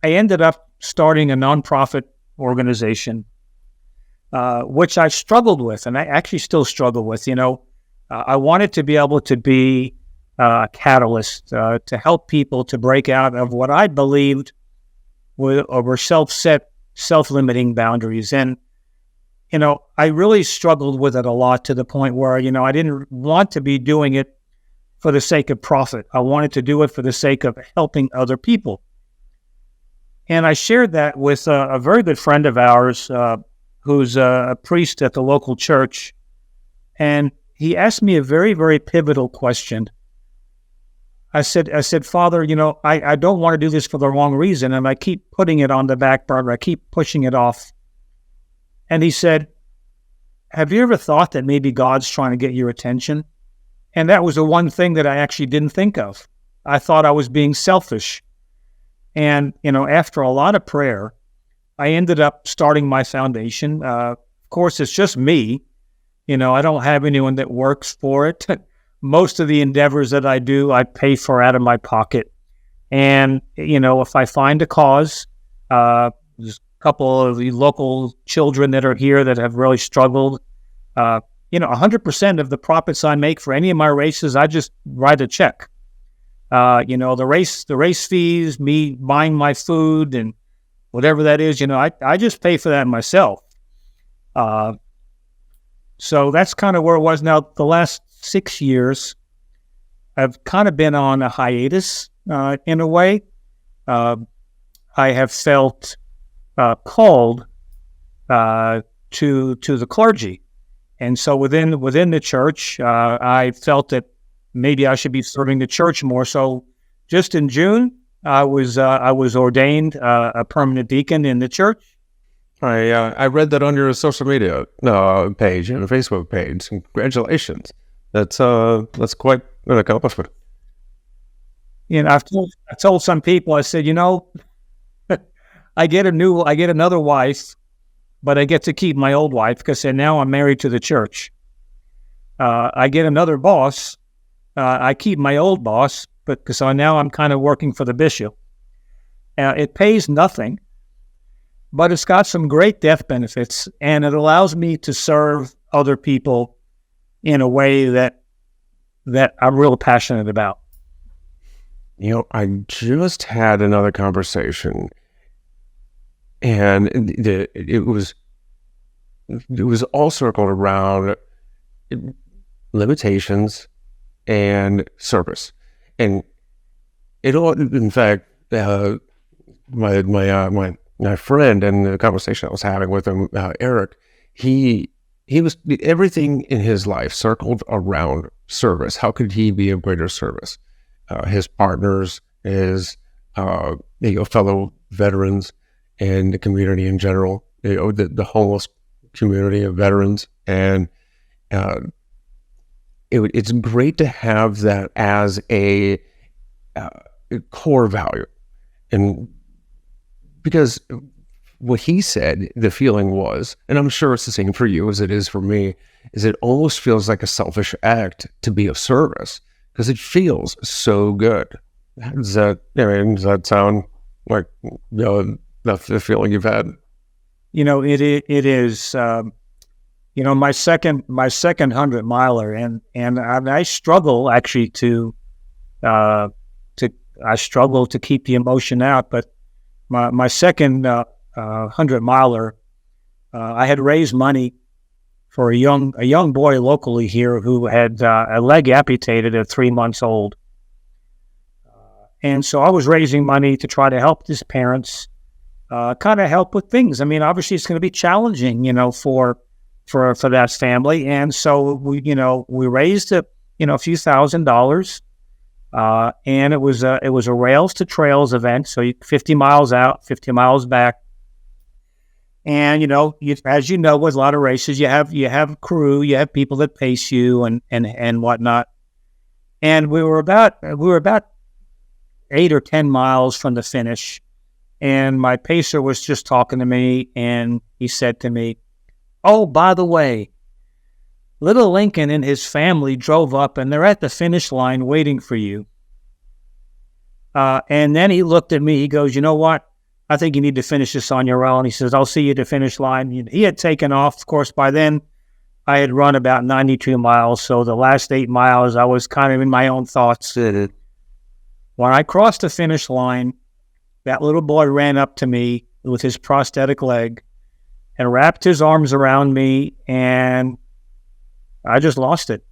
I ended up starting a nonprofit organization, which I struggled with, and I actually still struggle with. I wanted to be able to be a catalyst to help people to break out of what I believed were self-limiting boundaries. And, I really struggled with it a lot, to the point where, I didn't want to be doing it for the sake of profit. I wanted to do it for the sake of helping other people. And I shared that with a very good friend of ours who's a priest at the local church. And he asked me a very, very pivotal question. I said, Father, I don't want to do this for the wrong reason, and I keep putting it on the back burner. I keep pushing it off. And he said, have you ever thought that maybe God's trying to get your attention? And that was the one thing that I actually didn't think of. I thought I was being selfish. And, after a lot of prayer, I ended up starting my foundation. Of course, it's just me. I don't have anyone that works for it. Most of the endeavors that I do, I pay for out of my pocket. And, if I find a cause, there's a couple of the local children that are here that have really struggled. 100% of the profits I make for any of my races, I just write a check. The race fees, me buying my food and whatever that is, I just pay for that myself. So that's kind of where it was. Now, the last 6 years, I've kind of been on a hiatus in a way. I have felt called to the clergy. And so within the church, I felt that maybe I should be serving the church more. So just in June, I was ordained a permanent deacon in the church. I read that on your social media page and Facebook page. Congratulations! That's quite an accomplishment. I told some people, I said, I get another wife, but I get to keep my old wife because now I'm married to the church. I get another boss. I keep my old boss, but because now I'm kind of working for the bishop. It pays nothing, but it's got some great death benefits, and it allows me to serve other people in a way that I'm real passionate about. I just had another conversation, and it was all circled around limitations and service, and it all. In fact, my friend and the conversation I was having with him, Eric, he was, everything in his life circled around service. How could he be of greater service? His partners, his fellow veterans, and the community in general, the homeless community of veterans, and it's great to have that as a core value. And because what he said, the feeling was, and I'm sure it's the same for you as it is for me, is it almost feels like a selfish act to be of service because it feels so good. Does that sound like the feeling you've had? It is. My second 100 miler, and I struggle actually to keep the emotion out. But my second 100 miler, I had raised money for a young boy locally here who had a leg amputated at 3 months old, and so I was raising money to try to help his parents, kind of help with things. I mean, obviously it's going to be challenging, for that family, and so we raised a few $1,000s. And it was a rails to trails event. So 50 miles out, 50 miles back. And, as you know, with a lot of races, you have crew, you have people that pace you and whatnot. And we were about 8 or 10 miles from the finish. And my pacer was just talking to me, and he said to me, "Oh, by the way, little Lincoln and his family drove up, and they're at the finish line waiting for you." And then he looked at me. He goes, "You know what? I think you need to finish this on your own. He says, I'll see you at the finish line. He had taken off. Of course, by then, I had run about 92 miles. So the last 8 miles, I was kind of in my own thoughts. When I crossed the finish line, that little boy ran up to me with his prosthetic leg and wrapped his arms around me, and I just lost it.